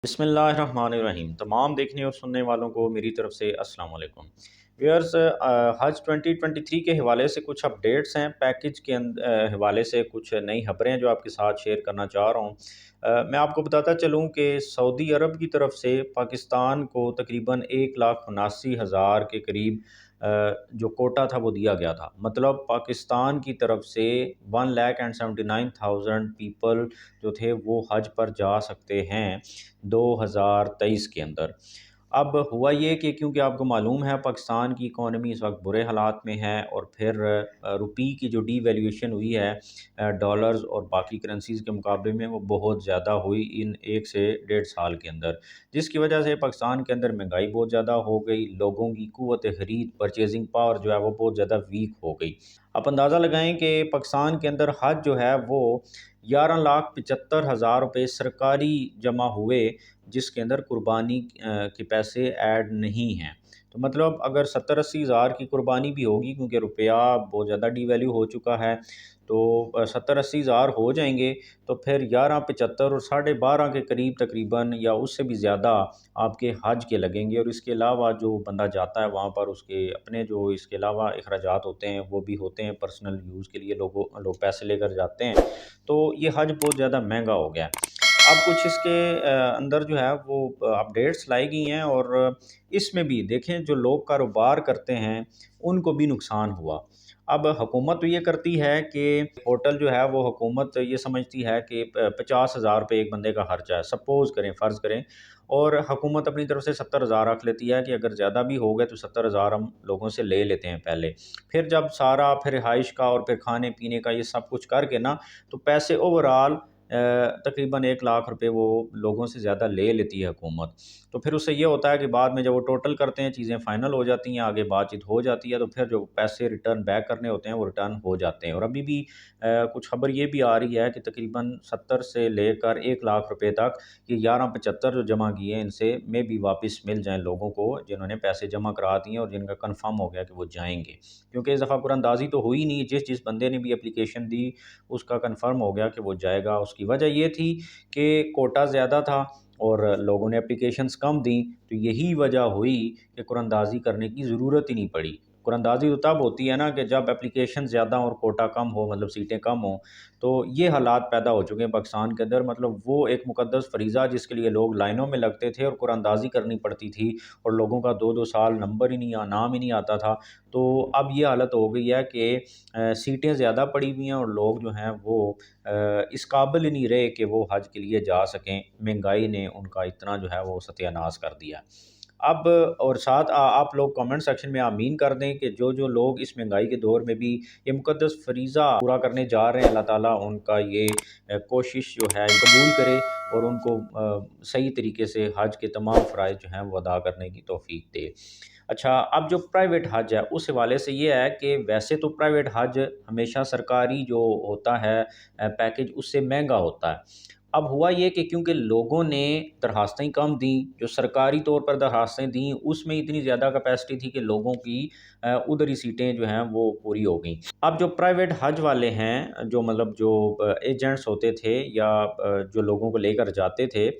بسم اللہ الرحمن الرحیم تمام دیکھنے اور سننے والوں کو میری طرف سے السلام علیکم ویئرز حج 2023 کے حوالے سے کچھ اپڈیٹس ہیں پیکج کے حوالے سے کچھ نئی خبریں ہیں جو آپ کے ساتھ شیئر کرنا چاہ رہا ہوں میں آپ کو بتاتا چلوں کہ سعودی عرب کی طرف سے پاکستان کو تقریباً 1,79,000 کے قریب جو کوٹا تھا وہ دیا گیا تھا، مطلب پاکستان کی طرف سے 1,79,000 پیپل جو تھے وہ حج پر جا سکتے ہیں 2023 کے اندر۔ اب ہوا یہ کہ کیونکہ آپ کو معلوم ہے پاکستان کی اکانومی اس وقت برے حالات میں ہے، اور پھر روپی کی جو ڈی ویلیویشن ہوئی ہے ڈالرز اور باقی کرنسیز کے مقابلے میں، وہ بہت زیادہ ہوئی ان 1 سے 1.5 سال کے اندر، جس کی وجہ سے پاکستان کے اندر مہنگائی بہت زیادہ ہو گئی، لوگوں کی قوت خرید پرچیزنگ پاور جو ہے وہ بہت زیادہ ویک ہو گئی۔ آپ اندازہ لگائیں کہ پاکستان کے اندر حج جو ہے وہ 11,75,000 روپے سرکاری جمع ہوئے، جس کے اندر قربانی کے پیسے ایڈ نہیں ہیں۔ تو مطلب اگر 70-80 ہزار کی قربانی بھی ہوگی، کیونکہ روپیہ بہت زیادہ ڈی ویلیو ہو چکا ہے، تو 70-80 ہزار ہو جائیں گے، تو پھر 11,75 اور 12.5 کے قریب تقریباً یا اس سے بھی زیادہ آپ کے حج کے لگیں گے، اور اس کے علاوہ جو بندہ جاتا ہے وہاں پر اس کے اپنے جو اس کے علاوہ اخراجات ہوتے ہیں وہ بھی ہوتے ہیں، پرسنل یوز کے لیے لوگ پیسے لے کر جاتے ہیں، تو یہ حج بہت زیادہ مہنگا ہو گیا ہے۔ اب کچھ اس کے اندر جو ہے وہ اپڈیٹس لائی گئی ہیں، اور اس میں بھی دیکھیں جو لوگ کاروبار کرتے ہیں ان کو بھی نقصان ہوا۔ اب حکومت تو یہ کرتی ہے کہ ہوٹل جو ہے وہ حکومت یہ سمجھتی ہے کہ 50,000 روپے ایک بندے کا خرچہ ہے، سپوز کریں فرض کریں، اور حکومت اپنی طرف سے 70,000 رکھ لیتی ہے کہ اگر زیادہ بھی ہو گئے تو 70,000 ہم لوگوں سے لے لیتے ہیں پہلے، پھر جب سارا پھر رہائش کا اور پھر کھانے پینے کا یہ سب کچھ کر کے نا، تو پیسے اوورال تقریباً 1,00,000 روپے وہ لوگوں سے زیادہ لے لیتی ہے حکومت۔ تو پھر اس سے یہ ہوتا ہے کہ بعد میں جب وہ ٹوٹل کرتے ہیں چیزیں فائنل ہو جاتی ہیں، آگے بات چیت ہو جاتی ہے، تو پھر جو پیسے ریٹرن بیک کرنے ہوتے ہیں وہ ریٹرن ہو جاتے ہیں۔ اور ابھی بھی کچھ خبر یہ بھی آ رہی ہے کہ تقریباً 70 سے لے کر 1,00,000 روپے تک یہ 11,75 جو جمع کیے ہیں ان سے میں بھی واپس مل جائیں لوگوں کو جنہوں نے پیسے جمع کرا دیے اور جن کا کنفرم ہو گیا کہ وہ جائیں گے، کیونکہ اس دفعہ قرآن اندازی تو ہوئی نہیں، جس بندے نے بھی اپلیکیشن دی اس کا کنفرم ہو گیا کہ وہ جائے گا۔ اس کی وجہ یہ تھی کہ کوٹا زیادہ تھا اور لوگوں نے اپلیکیشنز کم دیں، تو یہی وجہ ہوئی کہ قرآن اندازی کرنے کی ضرورت ہی نہیں پڑی۔ قرآن اندازی تو تب ہوتی ہے نا کہ جب اپلیکیشن زیادہ اور کوٹا کم ہو، مطلب سیٹیں کم ہوں، تو یہ حالات پیدا ہو چکے ہیں پاکستان کے اندر۔ مطلب وہ ایک مقدس فریضہ جس کے لیے لوگ لائنوں میں لگتے تھے اور قرآن اندازی کرنی پڑتی تھی، اور لوگوں کا 2-2 سال نمبر ہی نہیں نام ہی نہیں آتا تھا، تو اب یہ حالت ہو گئی ہے کہ سیٹیں زیادہ پڑی ہوئی ہیں اور لوگ جو ہیں وہ اس قابل ہی نہیں رہے کہ وہ حج کے لیے جا سکیں، مہنگائی نے ان کا اتنا جو ہے وہ ستیہ ناش کر دیا۔ اب اور ساتھ آپ لوگ کمنٹ سیکشن میں آمین کر دیں کہ جو لوگ اس مہنگائی کے دور میں بھی یہ مقدس فریضہ پورا کرنے جا رہے ہیں، اللہ تعالیٰ ان کا یہ کوشش جو ہے قبول کرے اور ان کو صحیح طریقے سے حج کے تمام فرائض جو ہیں وہ ادا کرنے کی توفیق دے۔ اچھا، اب جو پرائیویٹ حج ہے اس حوالے سے یہ ہے کہ ویسے تو پرائیویٹ حج ہمیشہ سرکاری جو ہوتا ہے پیکج اس سے مہنگا ہوتا ہے۔ اب ہوا یہ کہ کیونکہ لوگوں نے درخواستیں کم دیں، جو سرکاری طور پر درخواستیں دیں اس میں اتنی زیادہ کیپیسٹی تھی کہ لوگوں کی ادھر ہی سیٹیں جو ہیں وہ پوری ہو گئیں۔ اب جو پرائیویٹ حج والے ہیں، جو مطلب جو ایجنٹس ہوتے تھے یا جو لوگوں کو لے کر جاتے تھے،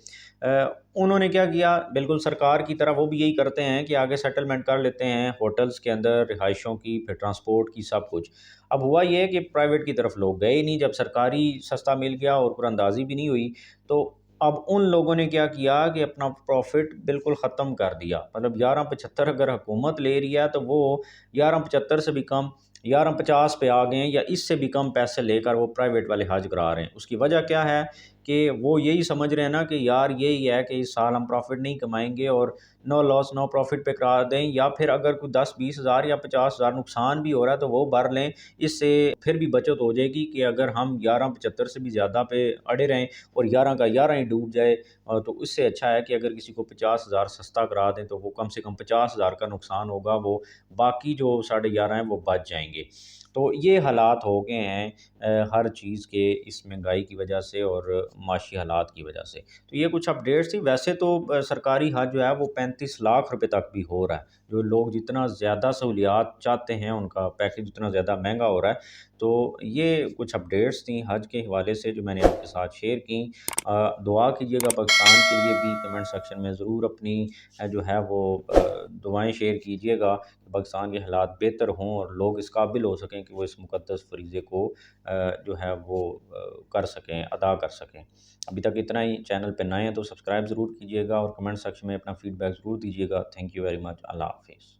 انہوں نے کیا کیا، بالکل سرکار کی طرح وہ بھی یہی کرتے ہیں کہ آگے سیٹلمنٹ کر لیتے ہیں ہوٹلز کے اندر، رہائشوں کی، پھر ٹرانسپورٹ کی، سب کچھ۔ اب ہوا یہ کہ پرائیویٹ کی طرف لوگ گئے ہی نہیں، جب سرکاری سستا مل گیا اور قرآن اندازی بھی نہیں ہوئی، تو اب ان لوگوں نے کیا کیا کہ اپنا پروفٹ بالکل ختم کر دیا۔ مطلب 11,75 اگر حکومت لے رہی ہے تو وہ 11,75 سے بھی کم 11,50 پہ آ گئے ہیں، یا اس سے بھی کم پیسے لے کر وہ پرائیویٹ والے حج کرا رہے ہیں۔ اس کی وجہ کیا ہے کہ وہ یہی سمجھ رہے ہیں نا کہ یار یہی ہے کہ اس سال ہم پروفٹ نہیں کمائیں گے، اور نو لاس نو پروفٹ پہ کرا دیں، یا پھر اگر کوئی 10-20 ہزار یا 50 ہزار نقصان بھی ہو رہا ہے تو وہ بھر لیں، اس سے پھر بھی بچت ہو جائے گی کہ اگر ہم 11,75 سے بھی زیادہ پہ اڑے رہیں اور 11 کا 11 ہی ڈوب جائے، تو اس سے اچھا ہے کہ اگر کسی کو 50 ہزار سستا کرا دیں تو وہ کم سے کم 50 ہزار کا نقصان ہوگا، وہ باقی جو 11.5 ہیں وہ بچ جائیں گے۔ تو یہ حالات ہو گئے ہیں ہر چیز کے اس مہنگائی کی وجہ سے اور معاشی حالات کی وجہ سے۔ تو یہ کچھ اپڈیٹس تھی۔ ویسے تو سرکاری حج جو ہے وہ 35 لاکھ روپے تک بھی ہو رہا ہے، جو لوگ جتنا زیادہ سہولیات چاہتے ہیں ان کا پیکج اتنا زیادہ مہنگا ہو رہا ہے، تو یہ کچھ اپڈیٹس تھیں حج کے حوالے سے جو میں نے آپ کے ساتھ شیئر کیں۔ دعا کیجیے گا پاکستان کے لیے بھی، کمنٹ سیکشن میں ضرور اپنی جو ہے وہ دعائیں شیئر کیجیے گا کہ پاکستان کے حالات بہتر ہوں اور لوگ اس قابل ہو سکیں کہ وہ اس مقدس فریضے کو جو ہے وہ کر سکیں، ادا کر سکیں۔ ابھی تک اتنا ہی، چینل پہ نئے ہیں تو سبسکرائب ضرور کیجیے گا اور کمنٹ سیکشن میں اپنا فیڈ بیک ضرور دیجیے گا۔ تھینک یو ویری مچ، اللہ حافظ۔